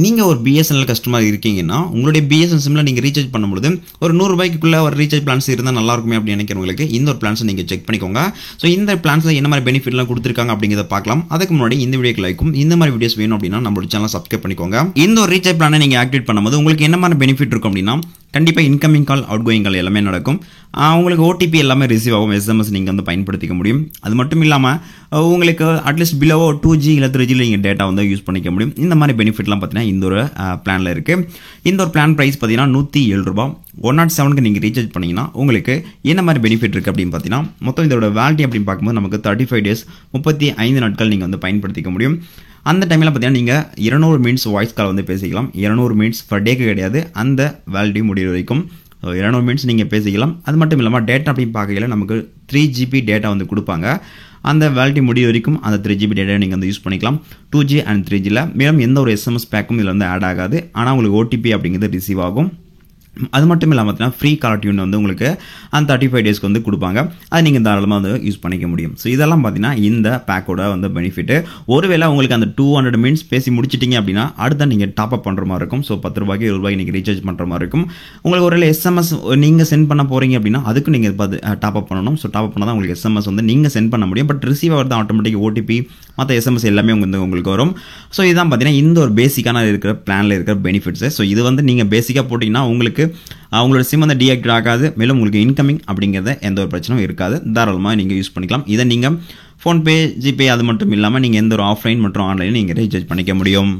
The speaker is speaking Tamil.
நீங்கள் ஒரு பிஎஸ்என்எல் கஸ்டமர் இருக்கீங்கன்னா உங்களுடைய பிஎஸ்என்எல் சிம்மில் நீங்கள் ரீசார்ஜ் பண்ணும்போது ஒரு ₹100க்குள்ளே ஒரு ரீசார்ஜ் பிளான்ஸ் இருந்தால் நல்லாயிருக்குமே அப்படின்னு நினைக்கிறவங்களுக்கு இந்த ஒரு பிளான்ஸை நீங்கள் செக் பண்ணிக்கோங்க. ஸோ இந்த பிளான்ஸில் என்ன மாதிரி பெனிஃபிட்லாம் கொடுத்துருக்காங்க அப்படிங்கிறத பார்க்கலாம். அதுக்கு முன்னாடி இந்த வீடியோக்கு லைக்கும் இந்த மாதிரி வீடியோஸ் வேணும் அப்படின்னா நம்மளோட சேனல் சப்ஸ்கிரைப் பண்ணிக்கோங்க. இந்த ஒரு ரீசார்ஜ் பிளானை நீங்கள் ஆக்டிவேட் பண்ணும்போது உங்களுக்கு என்ன மாதிரி பெனிஃபிட் இருக்கும் அப்படின்னா கண்டிப்பாக இன்கமிங் கால் அவுட் கோயிங் கால் எல்லாமே நடக்கும். உங்களுக்கு ஓடிபி எல்லாமே ரிசீவ் ஆகும். எஸ்எம்எஸ் நீங்கள் வந்து பயன்படுத்திக்க முடியும். அது மட்டும் இல்லாமல் உங்களுக்கு அட்லீஸ்ட் பிலோ 2G இல்லை 3G நீங்கள் டேட்டா வந்து யூஸ் பண்ணிக்க முடியும். இந்த மாதிரி பெனிஃபிட்லாம் பார்த்தீங்கன்னா இந்த ஒரு பிளானில் இருக்குது. இந்த ஒரு பிளான் ப்ரைஸ் பார்த்தீங்கன்னா ₹107. 107க்கு நீங்கள் ரீசார்ஜ் பண்ணிங்கன்னா உங்களுக்கு என்ன மாதிரி பெனிஃபிட் இருக்குது அப்படின்னு பார்த்தீங்கன்னா மொத்தம் இதோட வேலிட்டி அப்படின்னு பார்க்கும்போது நமக்கு 35 டேஸ் 35 நாட்கள் நீங்கள் வந்து பயன்படுத்திக்க முடியும். அந்த டைமில் பார்த்தீங்கன்னா நீங்கள் 200 மினிட்ஸ் வாய்ஸ் கால் வந்து பேசிக்கலாம். 200 மினிட்ஸ் பர் டேக்கு கிடையாது, அந்த வேலிட்டி முடிகிற வரைக்கும் 200 மினிட்ஸ் நீங்கள் பேசிக்கலாம். அது மட்டும் இல்லாமல் டேட்டா அப்படின்னு பார்க்கல நமக்கு 3GB டேட்டா வந்து கொடுப்பாங்க. அந்த வேலிட்டி முடிய வரைக்கும் அந்த 3GB டேட்டா நீங்கள் வந்து யூஸ் பண்ணிக்கலாம். 2G அண்ட் 3Gயில் மேலும் எந்த ஒரு எஸ்எம்எஸ் பேக்கும் இதில் வந்து ஆட் ஆகாது. ஆனால் உங்களுக்கு ஓடிபி அப்படிங்கிறது ரிசீவ் ஆகும். அது மட்டும் இல்லாமல் பார்த்தீங்கன்னா ஃப்ரீ காலர் டியூன் வந்து உங்களுக்கு அந்த 35 டேஸ்க்கு வந்து கொடுப்பாங்க. அது நீங்கள் தாராளமாக வந்து யூஸ் பண்ணிக்க முடியும். ஸோ இதெல்லாம் பார்த்தீங்கன்னா இந்த பேக்கோட வந்து பெனிஃபிட்டு. ஒருவேளை உங்களுக்கு அந்த 200 மினிட்ஸ் பேசி முடிச்சிட்டிங்க அப்படின்னா அடுத்த நீங்கள் டாப் அப் பண்ணுற மாதிரி இருக்கும். ஸோ ₹10 ₹20 நீங்கள் ரீசார்ஜ் பண்ணுற மாதிரி இருக்கும். உங்களுக்கு ஒரு எஸ்எம்எஸ் நீங்கள் சென்ட் பண்ண போகிறீங்க அப்படின்னா அதுக்கு நீங்கள் டாப் அப் பண்ணணும். ஸோ டாப் அப் பண்ணால் தான் உங்களுக்கு எஸ்எம்எஸ் வந்து நீங்கள் சென்ட் பண்ண முடியும். பட் ரிசீவ் ஆகிறது ஆட்டோமேட்டிக் ஓடிபி மற்ற எஸ்எம்எஸ் எல்லாமே உங்களுக்கு வரும். ஸோ இதுதான் பார்த்தீங்கன்னா இந்த ஒரு பேசிக்கான இருக்கிற பிளானில் இருக்கிற பெனிஃபிட்ஸு. ஸோ இது வந்து நீங்கள் பேசிக்காக போட்டிங்கன்னா உங்களுக்கு அவங்களோட சிம் வந்து டீஆக்டிவேட் ஆகாது. மேலும் உங்களுக்கு இன்கமிங் அப்படிங்கிறத எந்த ஒரு பிரச்சனையும் இருக்காது. தாராளமாக நீங்கள் யூஸ் பண்ணிக்கலாம். இதை நீங்கள் ஃபோன்பே, ஜிபே அது மட்டும் இல்லாமல் நீங்கள் எந்த ஒரு ஆஃப்லைன் மற்றும் ஆன்லைனில் நீங்கள் ரீசார்ஜ் பண்ணிக்க முடியும்.